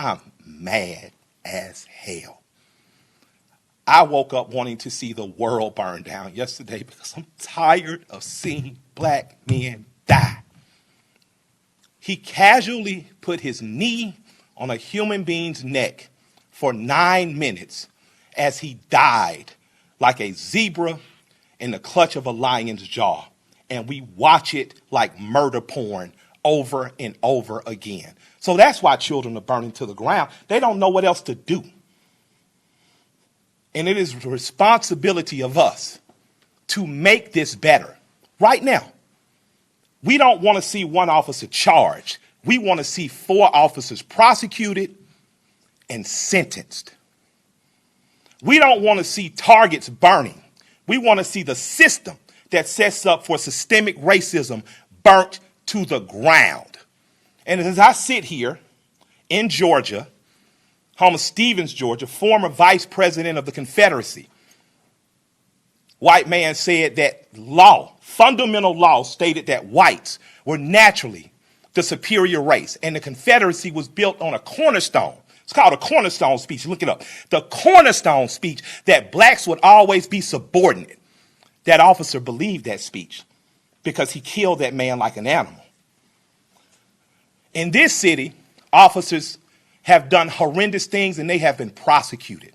I'm mad as hell. I woke up wanting to see the world burn down yesterday because I'm tired of seeing black men die. He casually put his knee on a human being's neck for 9 minutes as he died like a zebra in the clutch of a lion's jaw. And we watch it like murder porn over and over again. So that's why children are burning to the ground. They don't know what else to do. And it is the responsibility of us to make this better right now. We don't want to see one officer charged. We want to see 4 officers prosecuted and sentenced. We don't want to see targets burning. We want to see the system that sets up for systemic racism burnt to the ground. And as I sit here in Georgia, home of Stevens, Georgia, former vice president of the Confederacy, white man said that law, fundamental law, stated that whites were naturally the superior race, and the Confederacy was built on a cornerstone. It's called a cornerstone speech. Look it up. The cornerstone speech that blacks would always be subordinate. That officer believed that speech because he killed that man like an animal. In this city, officers have done horrendous things and they have been prosecuted.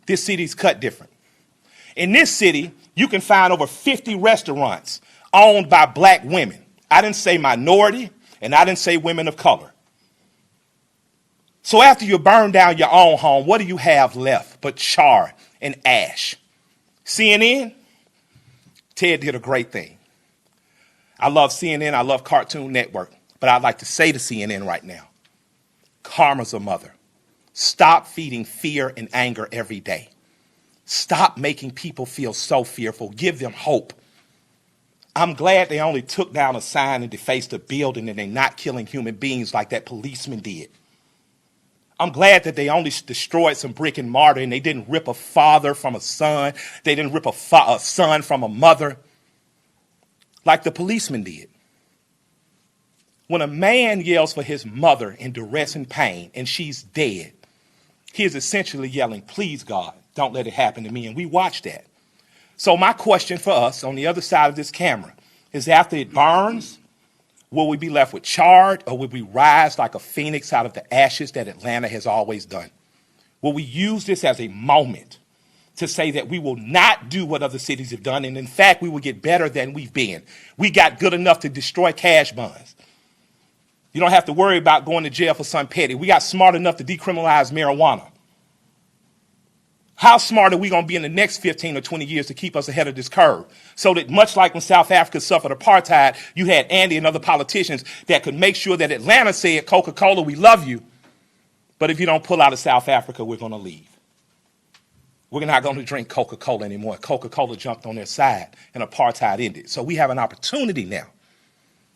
This city's cut different. In this city, you can find over 50 restaurants owned by black women. I didn't say minority, and I didn't say women of color. So after you burn down your own home, what do you have left but char and ash? CNN? Ted did a great thing. I love CNN. I love Cartoon Network. But I'd like to say to CNN right now, karma's a mother. Stop feeding fear and anger every day. Stop making people feel so fearful. Give them hope. I'm glad they only took down a sign and defaced a building and they're not killing human beings like that policeman did. I'm glad that they only destroyed some brick and mortar and they didn't rip a father from a son. They didn't rip a son from a mother like the policeman did. When a man yells for his mother in duress and pain and she's dead, he is essentially yelling, please, God, don't let it happen to me. And we watch that. So my question for us on the other side of this camera is after it burns, will we be left with charred or will we rise like a phoenix out of the ashes that Atlanta has always done? Will we use this as a moment to say that we will not do what other cities have done and in fact we will get better than we've been? We got good enough to destroy cash bonds. You don't have to worry about going to jail for something petty. We got smart enough to decriminalize marijuana. How smart are we going to be in the next 15 or 20 years to keep us ahead of this curve? So that much like when South Africa suffered apartheid, you had Andy and other politicians that could make sure that Atlanta said, Coca-Cola, we love you, but if you don't pull out of South Africa, we're going to leave. We're not going to drink Coca-Cola anymore. Coca-Cola jumped on their side and apartheid ended. So we have an opportunity now.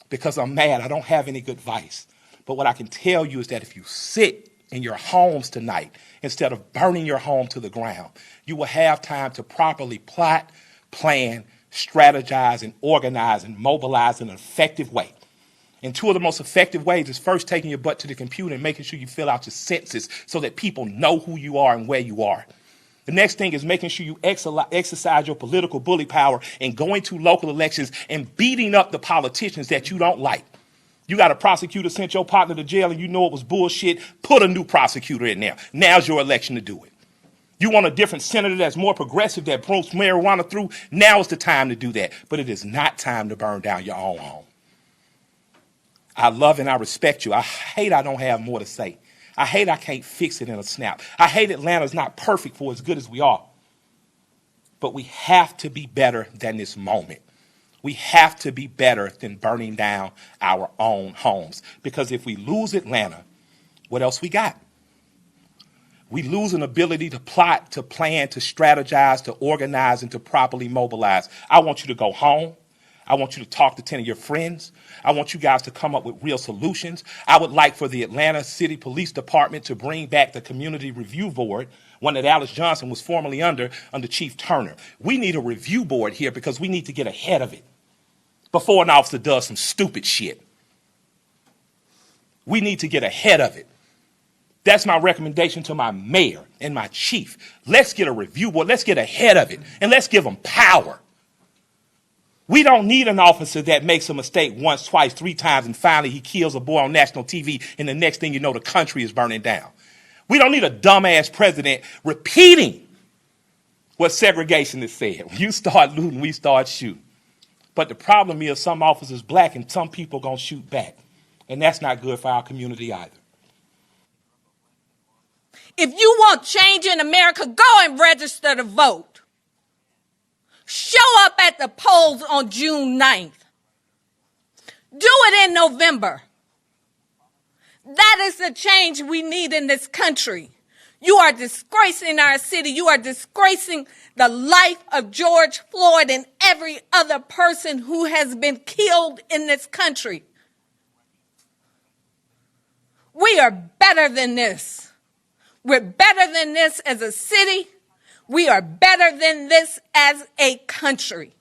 Because I'm mad, I don't have any good advice. But what I can tell you is that if you sit in your homes tonight, instead of burning your home to the ground, you will have time to properly plot, plan, strategize, and organize and mobilize in an effective way. And 2 of the most effective ways is first taking your butt to the computer and making sure you fill out your census so that people know who you are and where you are. The next thing is making sure you exercise your political bully power and going to local elections and beating up the politicians that you don't like. You got a prosecutor sent your partner to jail and you know it was bullshit. Put a new prosecutor in there. Now's your election to do it. You want a different senator that's more progressive that promotes marijuana through. Now is the time to do that. But it is not time to burn down your own home. I love and I respect you. I hate I don't have more to say. I hate I can't fix it in a snap. I hate Atlanta's not perfect for as good as we are. But we have to be better than this moment. We have to be better than burning down our own homes. Because if we lose Atlanta, what else we got? We lose an ability to plot, to plan, to strategize, to organize, and to properly mobilize. I want you to go home. I want you to talk to 10 of your friends. I want you guys to come up with real solutions. I would like for the Atlanta City Police Department to bring back the Community Review Board, one that Alice Johnson was formerly under Chief Turner. We need a review board here because we need to get ahead of it before an officer does some stupid shit. We need to get ahead of it. That's my recommendation to my mayor and my chief. Let's get a review board. Let's get ahead of it, and let's give them power. We don't need an officer that makes a mistake once, twice, 3 times, and finally he kills a boy on national TV, and the next thing you know, the country is burning down. We don't need a dumbass president repeating what segregationists said. When you start looting, we start shooting. But the problem is some officers black and some people going to shoot back. And that's not good for our community either. If you want change in America, go and register to vote. Show up at the polls on June 9th. Do it in November. That is the change we need in this country. You are disgracing our city. You are disgracing the life of George Floyd and every other person who has been killed in this country. We are better than this. We're better than this as a city. We are better than this as a country.